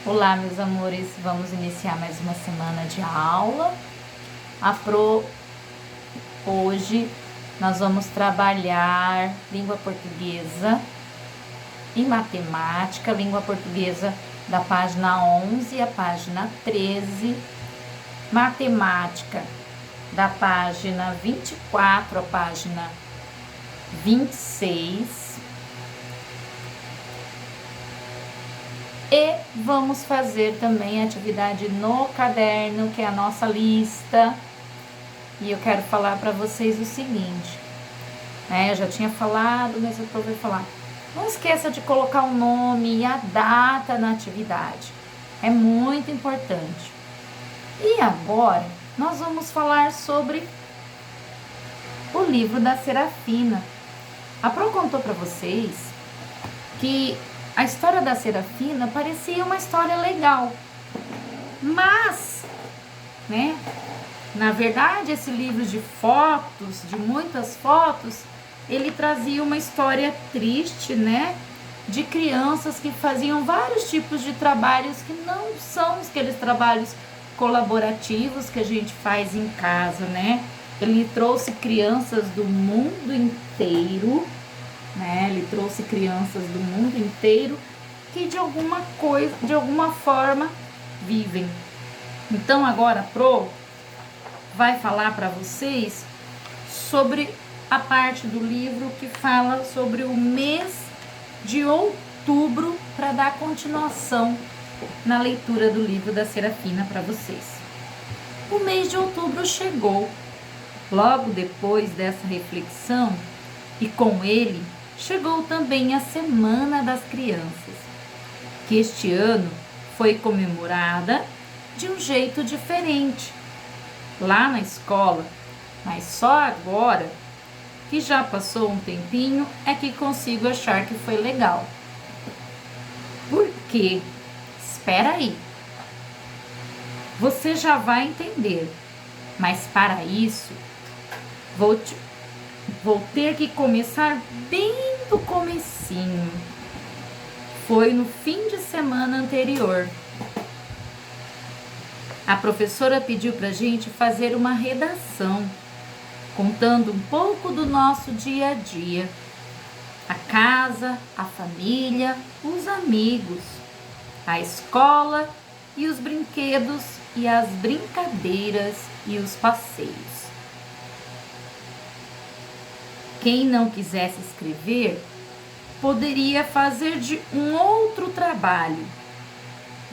Olá, meus amores, vamos iniciar mais uma semana de aula. Hoje nós vamos trabalhar língua portuguesa e matemática, língua portuguesa da página 11 à página 13, matemática da página 24 à página 26. E vamos fazer também atividade no caderno, que é a nossa lista. E eu quero falar para vocês o seguinte, eu já tinha falado, mas eu vou falar. Não esqueça de colocar o nome e a data na atividade. É muito importante. E agora, nós vamos falar sobre o livro da Serafina. A Pro contou para vocês que a história da Serafina parecia uma história legal, mas, na verdade, esse livro de fotos, de muitas fotos, ele trazia uma história triste, de crianças que faziam vários tipos de trabalhos que não são aqueles trabalhos colaborativos que a gente faz em casa, Ele trouxe crianças do mundo inteiro, Ele trouxe crianças do mundo inteiro que de alguma forma vivem. Então agora a Pro vai falar para vocês sobre a parte do livro que fala sobre o mês de outubro, para dar continuação na leitura do livro da Serafina para vocês. O mês de outubro chegou. Logo depois dessa reflexão, e com ele chegou também a Semana das Crianças, que este ano foi comemorada de um jeito diferente lá na escola, mas só agora, que já passou um tempinho, é que consigo achar que foi legal. Por quê? Espera aí. Você já vai entender, mas para isso, vou ter que começar bem do comecinho. Foi no fim de semana anterior. A professora pediu pra gente fazer uma redação, contando um pouco do nosso dia a dia. A casa, a família, os amigos, a escola e os brinquedos e as brincadeiras e os passeios. Quem não quisesse escrever, poderia fazer de um outro trabalho,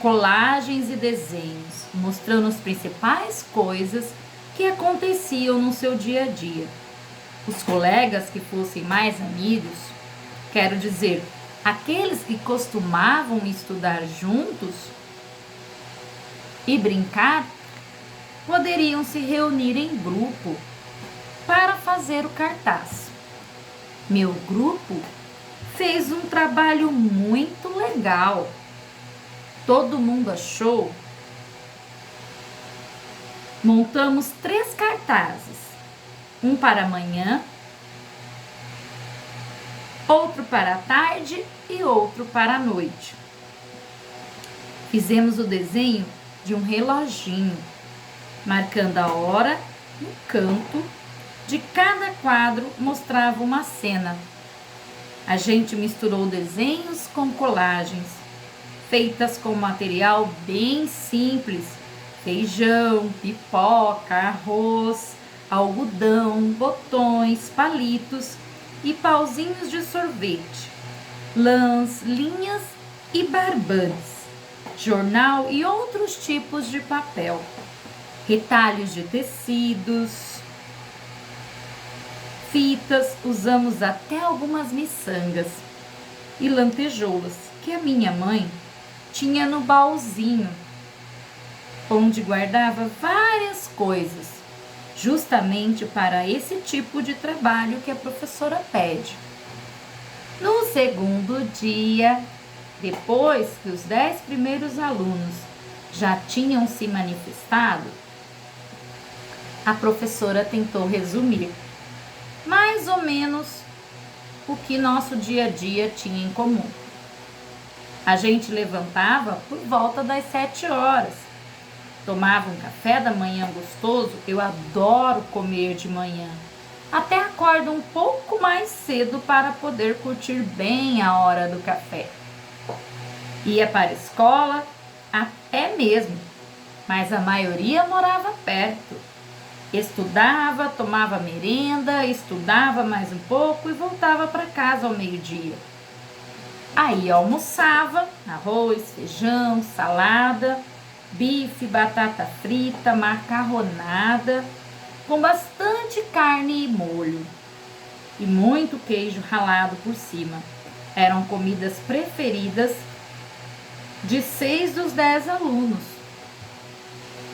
colagens e desenhos, mostrando as principais coisas que aconteciam no seu dia a dia. Os colegas que fossem mais amigos, quero dizer, aqueles que costumavam estudar juntos e brincar, poderiam se reunir em grupo para fazer o cartaz. Meu grupo fez um trabalho muito legal. Todo mundo achou. Montamos 3 cartazes. Um para amanhã, outro para a tarde e outro para a noite. Fizemos o desenho de um reloginho, marcando a hora no canto. De cada quadro mostrava uma cena. A gente misturou desenhos com colagens, feitas com material bem simples: feijão, pipoca, arroz, algodão, botões, palitos e pauzinhos de sorvete, lãs, linhas e barbantes, jornal e outros tipos de papel, retalhos de tecidos, fitas, usamos até algumas miçangas e lantejoulas que a minha mãe tinha no baúzinho, onde guardava várias coisas, justamente para esse tipo de trabalho que a professora pede. No segundo dia, depois que os 10 primeiros alunos já tinham se manifestado, a professora tentou resumir mais ou menos o que nosso dia a dia tinha em comum. A gente levantava por volta das 7 horas. Tomava um café da manhã gostoso. Eu adoro comer de manhã. Até acordo um pouco mais cedo para poder curtir bem a hora do café. Ia para a escola, até mesmo, mas a maioria morava perto. Estudava, tomava merenda, estudava mais um pouco e voltava para casa ao meio-dia. Aí almoçava, arroz, feijão, salada, bife, batata frita, macarronada, com bastante carne e molho, e muito queijo ralado por cima. Eram comidas preferidas de 6 dos 10 alunos.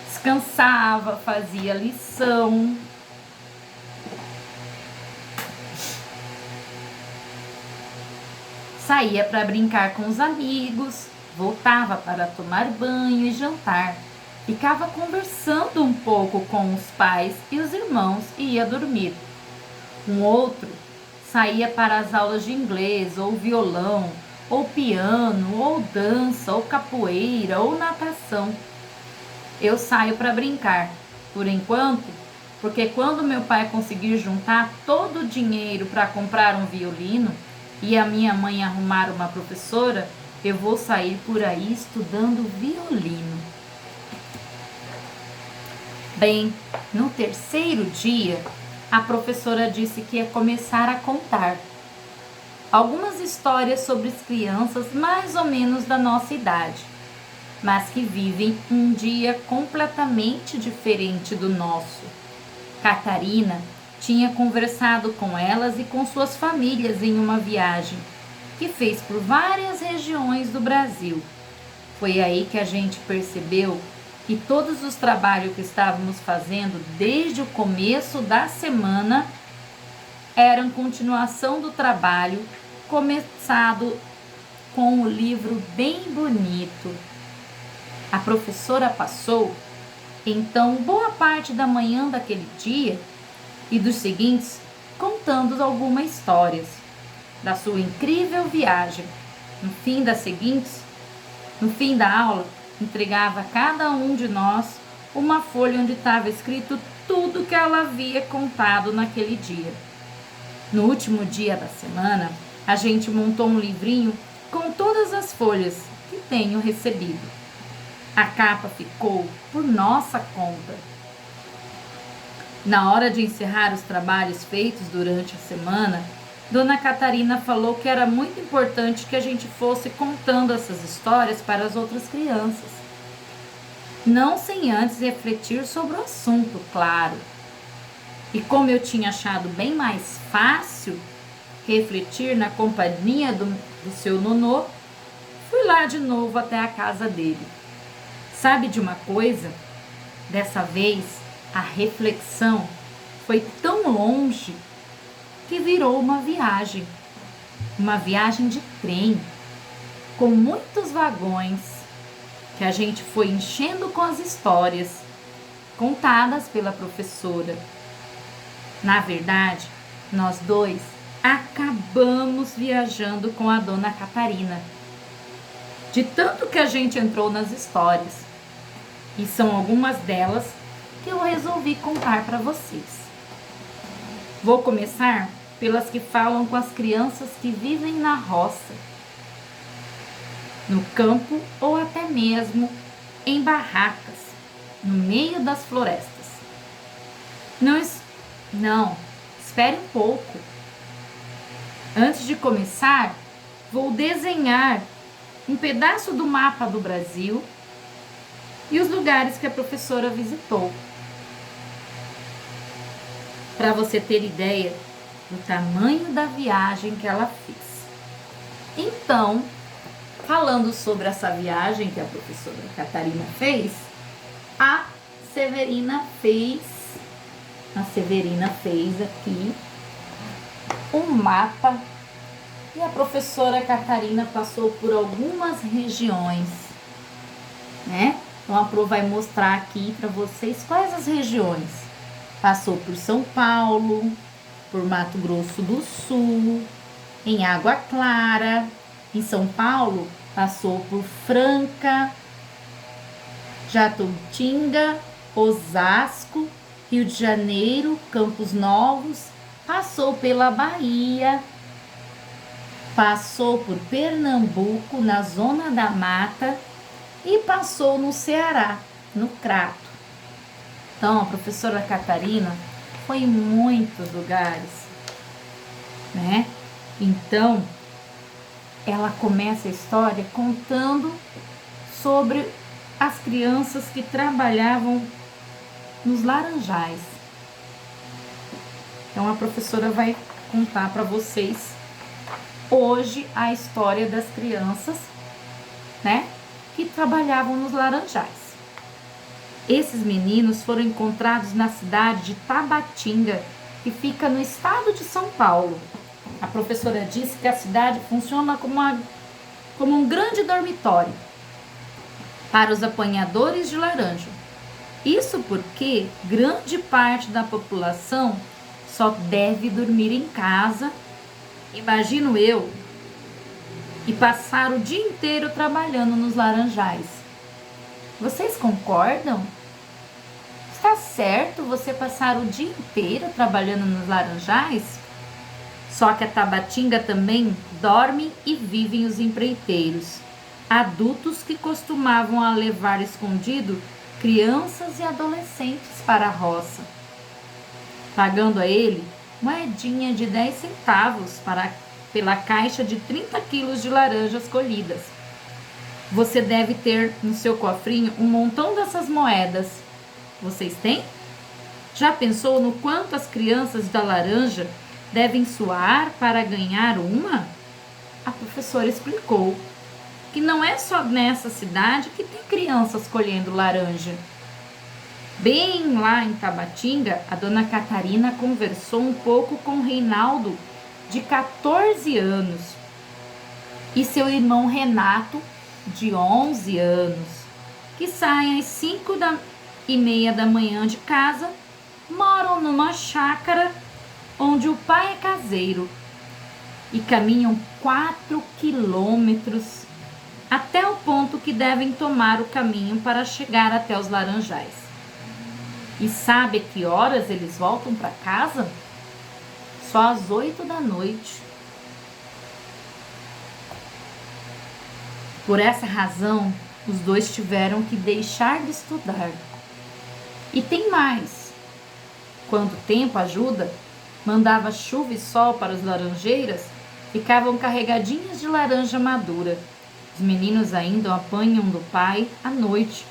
Descansava, fazia lição. Saía para brincar com os amigos, voltava para tomar banho e jantar. Ficava conversando um pouco com os pais e os irmãos e ia dormir. Um outro saía para as aulas de inglês, ou violão, ou piano, ou dança, ou capoeira, ou natação. Eu saio para brincar, por enquanto, porque quando meu pai conseguir juntar todo o dinheiro para comprar um violino e a minha mãe arrumar uma professora, eu vou sair por aí estudando violino. Bem, no terceiro dia, a professora disse que ia começar a contar algumas histórias sobre as crianças mais ou menos da nossa idade, mas que vivem um dia completamente diferente do nosso. Catarina tinha conversado com elas e com suas famílias em uma viagem que fez por várias regiões do Brasil. Foi aí que a gente percebeu que todos os trabalhos que estávamos fazendo desde o começo da semana eram continuação do trabalho começado com o livro bem bonito. A professora passou, então, boa parte da manhã daquele dia e dos seguintes contando algumas histórias da sua incrível viagem. No fim da aula, entregava a cada um de nós uma folha onde estava escrito tudo que ela havia contado naquele dia. No último dia da semana, a gente montou um livrinho com todas as folhas que tenho recebido. A capa ficou por nossa conta. Na hora de encerrar os trabalhos feitos durante a semana, Dona Catarina falou que era muito importante que a gente fosse contando essas histórias para as outras crianças. Não sem antes refletir sobre o assunto, claro. E como eu tinha achado bem mais fácil refletir na companhia do seu nonô, fui lá de novo até a casa dele. Sabe de uma coisa? Dessa vez, a reflexão foi tão longe que virou uma viagem de trem, com muitos vagões, que a gente foi enchendo com as histórias contadas pela professora. Na verdade, nós dois acabamos viajando com a Dona Catarina, de tanto que a gente entrou nas histórias, e são algumas delas que eu resolvi contar para vocês. Vou começar pelas que falam com as crianças que vivem na roça, no campo ou até mesmo em barracas, no meio das florestas. Não, espere um pouco. Antes de começar, vou desenhar um pedaço do mapa do Brasil e os lugares que a professora visitou, para você ter ideia do tamanho da viagem que ela fez. Então, falando sobre essa viagem que a professora Catarina fez, a Severina fez aqui um mapa e a professora Catarina passou por algumas regiões, né? Então a Pro vai mostrar aqui para vocês quais as regiões. Passou por São Paulo, por Mato Grosso do Sul, em Água Clara. Em São Paulo, passou por Franca, Jacutinga, Osasco, Rio de Janeiro, Campos Novos, passou pela Bahia, passou por Pernambuco, na Zona da Mata, e passou no Ceará, no Crato. Então, a professora Catarina foi em muitos lugares, né? Então, ela começa a história contando sobre as crianças que trabalhavam nos laranjais. Então, a professora vai contar para vocês hoje a história das crianças, né, que trabalhavam nos laranjais. Esses meninos foram encontrados na cidade de Tabatinga, que fica no estado de São Paulo. A professora disse que a cidade funciona como um grande dormitório para os apanhadores de laranja. Isso porque grande parte da população só deve dormir em casa, imagino eu, e passar o dia inteiro trabalhando nos laranjais. Vocês concordam? Está certo você passar o dia inteiro trabalhando nos laranjais? Só que a Tabatinga também dormem e vivem os empreiteiros, adultos que costumavam a levar escondido crianças e adolescentes para a roça, pagando a ele moedinha de 10 centavos pela caixa de 30 quilos de laranjas colhidas. Você deve ter no seu cofrinho um montão dessas moedas. Vocês têm? Já pensou no quanto as crianças da laranja devem suar para ganhar uma? A professora explicou que não é só nessa cidade que tem crianças colhendo laranja. Bem lá em Tabatinga, a dona Catarina conversou um pouco com Reinaldo, de 14 anos, e seu irmão Renato, de 11 anos, que saem às 5:30 da manhã de casa, moram numa chácara onde o pai é caseiro e caminham 4 quilômetros até o ponto que devem tomar o caminho para chegar até os laranjais. E sabe a que horas eles voltam para casa? Só às 8 da noite. Por essa razão, os dois tiveram que deixar de estudar. E tem mais. Quando o tempo ajuda, mandava chuva e sol para as laranjeiras, ficavam carregadinhas de laranja madura. Os meninos ainda apanham do pai à noite.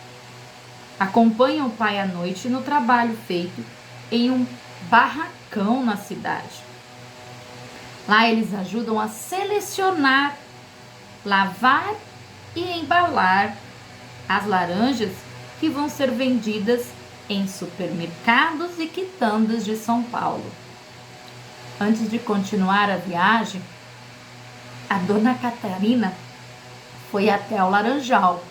Acompanham o pai à noite no trabalho feito em um barracão na cidade. Lá eles ajudam a selecionar, lavar e embalar as laranjas que vão ser vendidas em supermercados e quitandas de São Paulo. Antes de continuar a viagem, a dona Catarina foi até o laranjal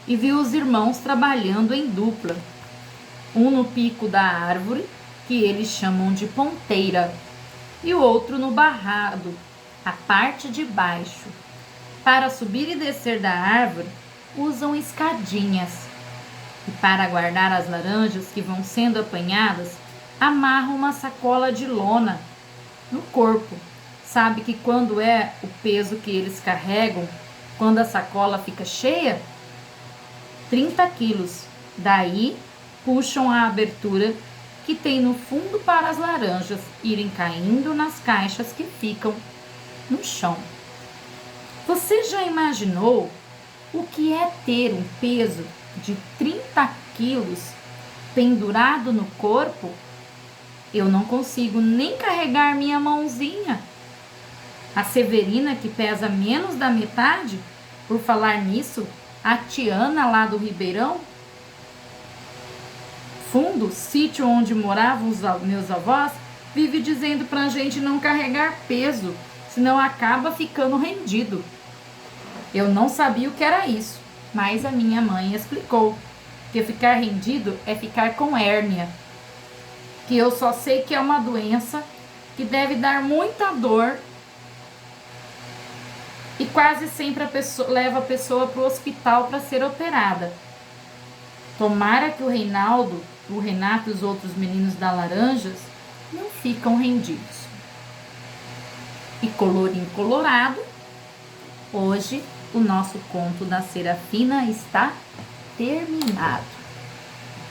e viu os irmãos trabalhando em dupla, um no pico da árvore, que eles chamam de ponteira, e o outro no barrado, a parte de baixo. Para subir e descer da árvore, usam escadinhas. E para guardar as laranjas que vão sendo apanhadas, amarram uma sacola de lona no corpo. Sabe que quando é o peso que eles carregam, quando a sacola fica cheia? 30 quilos. Daí, puxam a abertura que tem no fundo para as laranjas irem caindo nas caixas que ficam no chão. Você já imaginou o que é ter um peso de 30 quilos pendurado no corpo? Eu não consigo nem carregar minha mãozinha. A Severina, que pesa menos da metade, por falar nisso, a Tiana lá do Ribeirão Fundo, sítio onde moravam os meus avós, vive dizendo pra gente não carregar peso, senão acaba ficando rendido. Eu não sabia o que era isso, mas a minha mãe explicou que ficar rendido é ficar com hérnia, que eu só sei que é uma doença que deve dar muita dor E quase sempre leva a pessoa para o hospital para ser operada. Tomara que o Reinaldo, o Renato e os outros meninos da Laranjas não ficam rendidos. E colorinho colorado, hoje o nosso conto da Serafina está terminado.